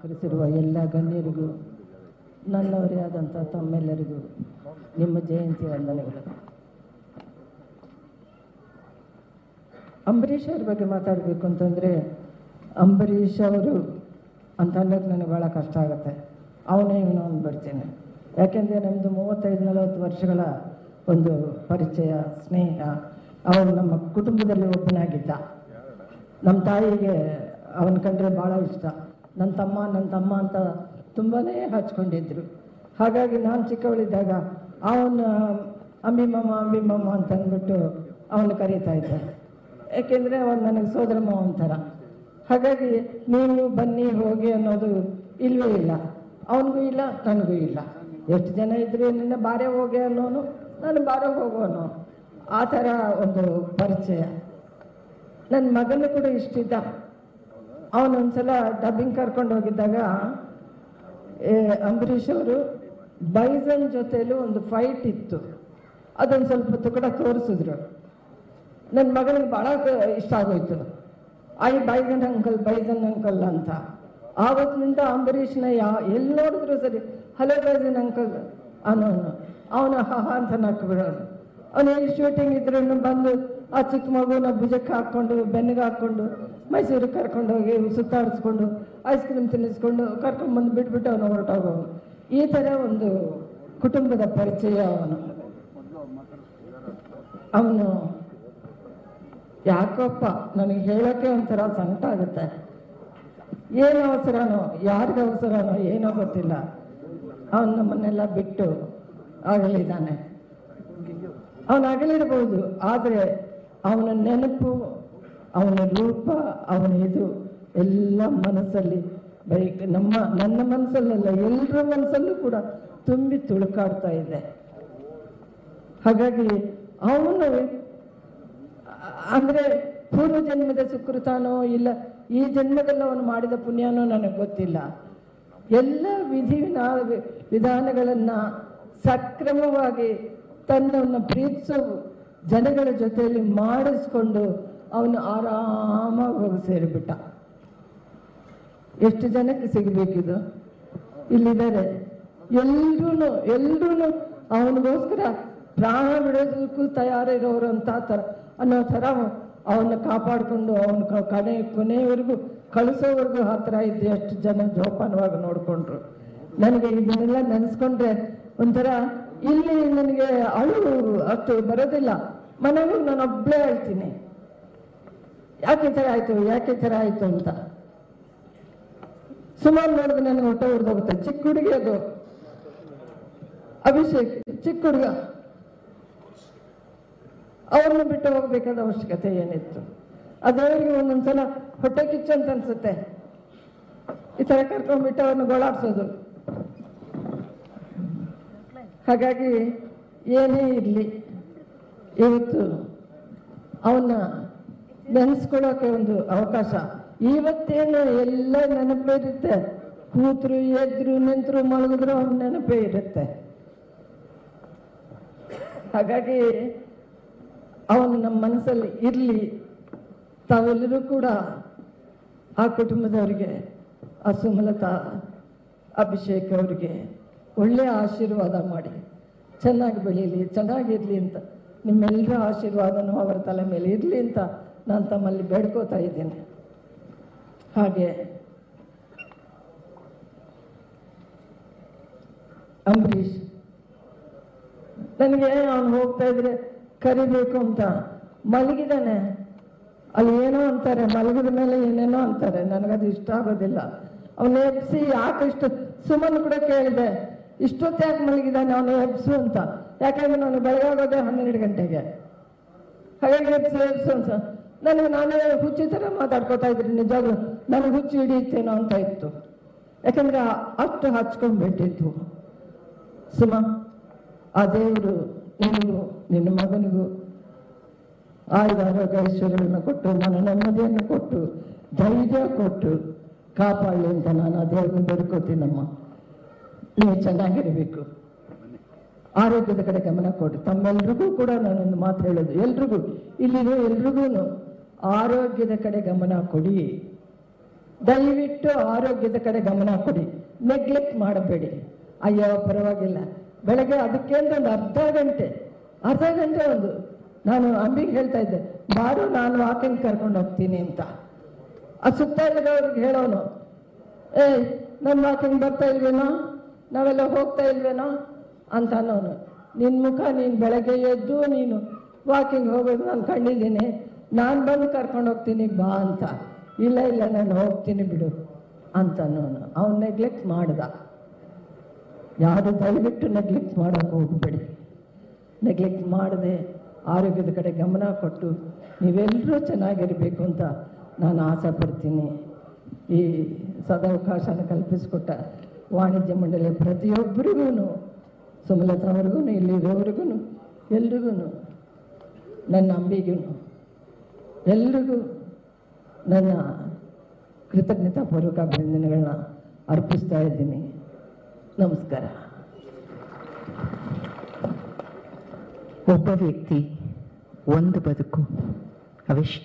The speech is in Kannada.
ಸತ್ಕರಿಸಿರುವ ಎಲ್ಲ ಗಣ್ಯರಿಗೂ ನನ್ನವರೇ ಆದಂಥ ತಮ್ಮೆಲ್ಲರಿಗೂ ನಿಮ್ಮ ಜಯಂತಿ ವಂದನೆಗಳು. ಅಂಬರೀಷ್ ಅವ್ರ ಬಗ್ಗೆ ಮಾತಾಡಬೇಕು ಅಂತಂದರೆ, ಅಂಬರೀಷ್ ಅವರು ಅಂತ ಅನ್ನೋದು ನನಗೆ ಭಾಳ ಕಷ್ಟ ಆಗುತ್ತೆ. ಅವನೇ ಇವನು ಅಂದ್ಬಿಡ್ತೀನಿ. ಯಾಕೆಂದರೆ ನಮ್ಮದು 35-40 ವರ್ಷಗಳ ಒಂದು ಪರಿಚಯ, ಸ್ನೇಹ. ಅವನು ನಮ್ಮ ಕುಟುಂಬದಲ್ಲಿ ಒಬ್ಬನಾಗಿದ್ದ. ನಮ್ಮ ತಾಯಿಗೆ ಅವನ ಕಂಡ್ರೆ ಭಾಳ ಇಷ್ಟ. ನನ್ನ ತಮ್ಮ ಅಂತ ತುಂಬಾ ಹಚ್ಕೊಂಡಿದ್ರು. ಹಾಗಾಗಿ ನಾನು ಚಿಕ್ಕವಳಿದ್ದಾಗ ಅವನು ಅಂಬಿಮಮ್ಮ ಅಂತ ಅಂದ್ಬಿಟ್ಟು ಅವನು ಕರೀತಾ ಇದ್ದೆ. ಏಕೆಂದರೆ ಅವನು ನನಗೆ ಸೋದರ ಮಾವನ ಥರ. ಹಾಗಾಗಿ ನೀವು ಬನ್ನಿ ಹೋಗಿ ಅನ್ನೋದು ಇಲ್ಲವೇ ಇಲ್ಲ. ಅವನಿಗೂ ಇಲ್ಲ, ನನಗೂ ಇಲ್ಲ. ಎಷ್ಟು ಜನ ಇದ್ರು ನಿನ್ನ ಬಾರೆ ಹೋಗಿ ಅನ್ನೋನು, ನಾನು ಬಾರೆ ಹೋಗೋನು. ಆ ಥರ ಒಂದು ಪರಿಚಯ. ನನ್ನ ಮಗನೂ ಕೂಡ ಇಷ್ಟಿದ್ದ. ಅವನೊಂದ್ಸಲ ಡಬ್ಬಿಂಗ್ ಕರ್ಕೊಂಡು ಹೋಗಿದ್ದಾಗ ಅಂಬರೀಷ್ ಅವರು ಬೈಸನ್ ಜೊತೆಲೂ ಒಂದು ಫೈಟ್ ಇತ್ತು. ಅದೊಂದು ಸ್ವಲ್ಪ ತುಕಡ ತೋರಿಸಿದ್ರು. ನನ್ನ ಮಗನಿಗೆ ಭಾಳ ಇಷ್ಟ ಆಗೋಯ್ತು. ಬೈಸನ್ ಅಂಕಲ್ ಅಂತ. ಆವತ್ತಿನಿಂದ ಅಂಬರೀಷ್ನ ಎಲ್ಲಿ ನೋಡಿದ್ರು ಸರಿ, ಹಲೋ ಬೈಸನ್ ಅಂಕಲ್ ಅನ್ನೋನು. ಅವನು ಹಾ ಅಂತ ನಕ್ಬಿಡೋನು. ಅವನು ಎಲ್ಲಿ ಶೂಟಿಂಗ್ ಇದ್ರೂ ಬಂದು ಆ ಚಿಕ್ಕ ಮಗುನ ಭುಜಕ್ಕೆ ಹಾಕ್ಕೊಂಡು, ಬೆನ್ನಿಗೆ ಹಾಕ್ಕೊಂಡು ಮೈಸೂರಿಗೆ ಕರ್ಕೊಂಡು ಹೋಗಿ ಸುತ್ತಾಡಿಸ್ಕೊಂಡು ಐಸ್ ಕ್ರೀಮ್ ತಿನ್ನಿಸ್ಕೊಂಡು ಕರ್ಕೊಂಡ್ಬಂದು ಬಿಟ್ಬಿಟ್ಟು ಅವನು ಹೊರಟೋಗೋನು. ಈ ಥರ ಒಂದು ಕುಟುಂಬದ ಪರಿಚಯ ಅವನು. ಯಾಕಪ್ಪ ನನಗೆ ಹೇಳೋಕ್ಕೆ ಒಂಥರ ಸಂಕಟ ಆಗುತ್ತೆ. ಏನು ಅವಸರನೋ, ಯಾರಿಗೆ ಅವಸರನೋ ಏನೋ ಗೊತ್ತಿಲ್ಲ. ಅವನು ನಮ್ಮನ್ನೆಲ್ಲ ಬಿಟ್ಟು ಆಗಲಿದ್ದಾನೆ. ಅವನು ಅಗಲಿರ್ಬೋದು, ಆದರೆ ಅವನ ನೆನಪು, ಅವನ ರೂಪ, ಅವನ ಇದು ಎಲ್ಲ ಮನಸ್ಸಲ್ಲಿ ಬರೀ ನನ್ನ ಮನಸ್ಸಲ್ಲ, ಎಲ್ಲರ ಮನಸ್ಸಲ್ಲೂ ಕೂಡ ತುಂಬಿ ತುಳುಕಾಡ್ತಾ ಇದೆ. ಹಾಗಾಗಿ ಅವನು ಅಂದರೆ ಪೂರ್ವ ಜನ್ಮದ ಸುಕೃತಾನೋ ಇಲ್ಲ ಈ ಜನ್ಮದಲ್ಲಿ ಅವನು ಮಾಡಿದ ಪುಣ್ಯನೋ ನನಗೆ ಗೊತ್ತಿಲ್ಲ. ಎಲ್ಲ ವಿಧಾನಗಳನ್ನು ಸಕ್ರಮವಾಗಿ ತನ್ನನ್ನು ಪ್ರೀತಿಸೋ ಜನಗಳ ಜೊತೆಯಲ್ಲಿ ಮಾಡಿಸ್ಕೊಂಡು ಅವನು ಆರಾಮಾಗಿ ಹೋಗಿ ಸೇರಿಬಿಟ್ಟ. ಎಷ್ಟು ಜನಕ್ಕೆ ಸಿಗಬೇಕಿದು? ಇಲ್ಲಿದ್ದಾರೆ ಎಲ್ರೂ ಅವನಿಗೋಸ್ಕರ ಪ್ರಾಣ ಬಿಡೋದಕ್ಕೂ ತಯಾರಿರೋರು ಅಂತ ಅನ್ನೋ ಥರ ಅವನ್ನ ಕಾಪಾಡಿಕೊಂಡು ಅವನ ಕೊನೆಯವರೆಗೂ ಕಳಿಸೋವರೆಗೂ ಹತ್ರ ಇದ್ದು ಎಷ್ಟು ಜನ ಜೋಪಾನವಾಗಿ ನೋಡಿಕೊಂಡ್ರು. ನನಗೆ ಇದನ್ನೆಲ್ಲ ನೆನೆಸ್ಕೊಂಡ್ರೆ ಒಂಥರ ಇಲ್ಲಿ ನನಗೆ ಅಳು ಅಷ್ಟು ಬರೋದಿಲ್ಲ. ಮನೆಗೂ ನಾನು ಒಬ್ಬಳೇ ಹೇಳ್ತೀನಿ, ಯಾಕೆ ಥರ ಆಯಿತು ಅಂತ. ಸುಮಾರು ನೋಡಿದ್ರೆ ನನಗೆ ಹೊಟ್ಟೆ ಹೊಡೆದೋಗುತ್ತೆ. ಚಿಕ್ಕ ಹುಡುಗಿ ಅದು, ಅಭಿಷೇಕ್ ಚಿಕ್ಕ ಹುಡುಗ. ಅವ್ರನ್ನ ಬಿಟ್ಟು ಹೋಗ್ಬೇಕಾದ ಅವಶ್ಯಕತೆ ಏನಿತ್ತು? ಅದೇವರಿಗೆ ಒಂದೊಂದ್ಸಲ ಹೊಟ್ಟೆ ಕಿಚ್ಚು ಅಂತ ಅನ್ಸುತ್ತೆ. ಈ ಥರ ಕರ್ಕೊಂಡ್ಬಿಟ್ಟು ಅವ್ರನ್ನ ಗೋಳಾಡ್ಸೋದು. ಹಾಗಾಗಿ ಏನೇ ಇರಲಿ, ಇವತ್ತು ಅವನ್ನ ನೆನೆಸ್ಕೊಳ್ಳೋಕೆ ಒಂದು ಅವಕಾಶ. ಇವತ್ತೇನು ಎಲ್ಲ ನೆನಪೇ ಇರುತ್ತೆ. ಕೂತ್ರು, ಎದ್ರು, ನಿಂತರು, ಮಲಗಿದ್ರು ಅವ್ನ ನೆನಪೇ ಇರುತ್ತೆ. ಹಾಗಾಗಿ ಅವನು ನಮ್ಮ ಮನಸ್ಸಲ್ಲಿ ಇರಲಿ. ತಾವೆಲ್ಲರೂ ಕೂಡ ಆ ಕುಟುಂಬದವರಿಗೆ, ಆ ಸುಮಲತಾ, ಅಭಿಷೇಕ್ ಅವರಿಗೆ ಒಳ್ಳೆಯ ಆಶೀರ್ವಾದ ಮಾಡಿ ಚೆನ್ನಾಗಿ ಬೆಳೀಲಿ, ಚೆನ್ನಾಗಿರಲಿ ಅಂತ ನಿಮ್ಮೆಲ್ಲರ ಆಶೀರ್ವಾದನೂ ಅವರ ತಲೆ ಮೇಲೆ ಇರಲಿ ಅಂತ ನಾನು ತಮ್ಮಲ್ಲಿ ಬೇಡ್ಕೋತಾ ಇದ್ದೀನಿ. ಹಾಗೆ ಅಂಬರೀಷ್ ನನಗೆ ಅವನು ಹೋಗ್ತಾ ಇದ್ರೆ ಕರಿಬೇಕು ಅಂತ ಮಲಗಿದಾನೆ. ಅಲ್ಲಿ ಏನೋ ಅಂತಾರೆ, ಮಲಗಿದ ಮೇಲೆ ಏನೇನೋ ಅಂತಾರೆ. ನನಗದು ಇಷ್ಟ ಆಗೋದಿಲ್ಲ. ಅವನು ಎಬ್ಸಿ ಯಾಕಿಷ್ಟು, ಸುಮನ್ ಕೂಡ ಕೇಳಿದೆ, ಇಷ್ಟೊತ್ತು ಯಾಕೆ ಮಲಗಿದ್ದಾನೆ ಅವನು ಎಬ್ಸು ಅಂತ. ಯಾಕಂದ್ರೆ ನಾನು ಬೆಳಗಾಗೋದೆ 12 ಗಂಟೆಗೆ. ಹಾಗಾಗಿ ಎಬ್ಸು ಅಂತ ನಾನೇ ಹುಚ್ಚಿ ಥರ ಮಾತಾಡ್ಕೋತಾ ಇದ್ರಿ. ನಿಜವಾಗ್ಲೂ ನನಗೆ ಹುಚ್ಚು ಹಿಡಿಯುತ್ತೇನೋ ಅಂತ ಇತ್ತು. ಯಾಕಂದ್ರೆ ಅಷ್ಟು ಹಚ್ಕೊಂಡ್ಬಿಟ್ಟಿತ್ತು. ಸುಮ, ಆ ದೇವರು ನಿನಗೂ ನಿನ್ನ ಮಗನಿಗೂ ಆರೋಗ್ಯ ಐಶ್ವರ್ಯವನ್ನು ಕೊಟ್ಟು, ನನ್ನ ನೆಮ್ಮದಿಯನ್ನು ಕೊಟ್ಟು, ಧೈರ್ಯ ಕೊಟ್ಟು ಕಾಪಾಡಲಿ ಅಂತ ನಾನು ಆ ದೇವ್ರನ್ನ ಬೇಡ್ಕೋತೀನಮ್ಮ. ನೀವು ಚೆನ್ನಾಗಿರಬೇಕು, ಆರೋಗ್ಯದ ಕಡೆ ಗಮನ ಕೊಡಿ. ತಮ್ಮೆಲ್ರಿಗೂ ಕೂಡ ನಾನೊಂದು ಮಾತು ಹೇಳೋದು, ಎಲ್ರಿಗೂ ಇಲ್ಲಿರೋ ಎಲ್ರಿಗೂ ಆರೋಗ್ಯದ ಕಡೆ ಗಮನ ಕೊಡಿ. ದಯವಿಟ್ಟು ಆರೋಗ್ಯದ ಕಡೆ ಗಮನ ಕೊಡಿ, ನೆಗ್ಲೆಕ್ಟ್ ಮಾಡಬೇಡಿ. ಅಯ್ಯೋ ಪರವಾಗಿಲ್ಲ, ಬೆಳಗ್ಗೆ ಅದಕ್ಕೇಂದ್ರ ಒಂದು ಅರ್ಧ ಗಂಟೆ ಒಂದು ನಾನು ಅಂಬಿಗೆ ಹೇಳ್ತಾ ಇದ್ದೆ, ಬಾರು ನಾನು ವಾಕಿಂಗ್ ಕರ್ಕೊಂಡು ಹೋಗ್ತೀನಿ ಅಂತ. ಆ ಸುತ್ತ ಇರೋರಿಗೆ ಹೇಳೋನು, ನನ್ನ ವಾಕಿಂಗ್ ಬರ್ತಾ ಇಲ್ವೇನೋ, ನಾವೆಲ್ಲ ಹೋಗ್ತಾ ಇಲ್ವೇನೋ ಅಂತ ಅನ್ನೋನು. ನಿನ್ನ ಮುಖ, ನೀನು ಬೆಳಗ್ಗೆ ಎದ್ದು ನೀನು ವಾಕಿಂಗ್ ಹೋಗೋದು ನಾನು ಕಂಡಿದ್ದೀನಿ, ನಾನು ಬಂದು ಕರ್ಕೊಂಡು ಹೋಗ್ತೀನಿ ಬಾ ಅಂತ. ಇಲ್ಲ ನಾನು ಹೋಗ್ತೀನಿ ಬಿಡು ಅಂತ ಅನ್ನೋನು. ಅವನು ನೆಗ್ಲೆಕ್ಟ್ ಮಾಡ್ದ. ಯಾರು ದಯವಿಟ್ಟು ನೆಗ್ಲೆಕ್ಟ್ ಮಾಡೋಕೆ ಹೋಗಬೇಡಿ. ನೆಗ್ಲೆಕ್ಟ್ ಮಾಡದೆ ಆರೋಗ್ಯದ ಕಡೆ ಗಮನ ಕೊಟ್ಟು ನೀವೆಲ್ಲರೂ ಚೆನ್ನಾಗಿರಬೇಕು ಅಂತ ನಾನು ಆಸೆ ಪಡ್ತೀನಿ. ಈ ಸದಾವಕಾಶನ ಕಲ್ಪಿಸಿಕೊಟ್ಟ ವಾಣಿಜ್ಯ ಮಂಡಳಿಯ ಪ್ರತಿಯೊಬ್ಬರಿಗೂ, ಸುಮಲತಾ ಅವ್ರಿಗೂ, ಇಲ್ಲಿರೋವ್ರಿಗೂ, ಎಲ್ರಿಗೂ, ನನ್ನ ಅಂಬಿಗೂ ಎಲ್ರಿಗೂ ನನ್ನ ಕೃತಜ್ಞತಾಪೂರ್ವಕ ಅಭಿನಂದನೆಗಳನ್ನ ಅರ್ಪಿಸ್ತಾ ಇದ್ದೀನಿ. ನಮಸ್ಕಾರ. ಒಬ್ಬ ವ್ಯಕ್ತಿ, ಒಂದು ಬದುಕು, ಅವೆಷ್ಟು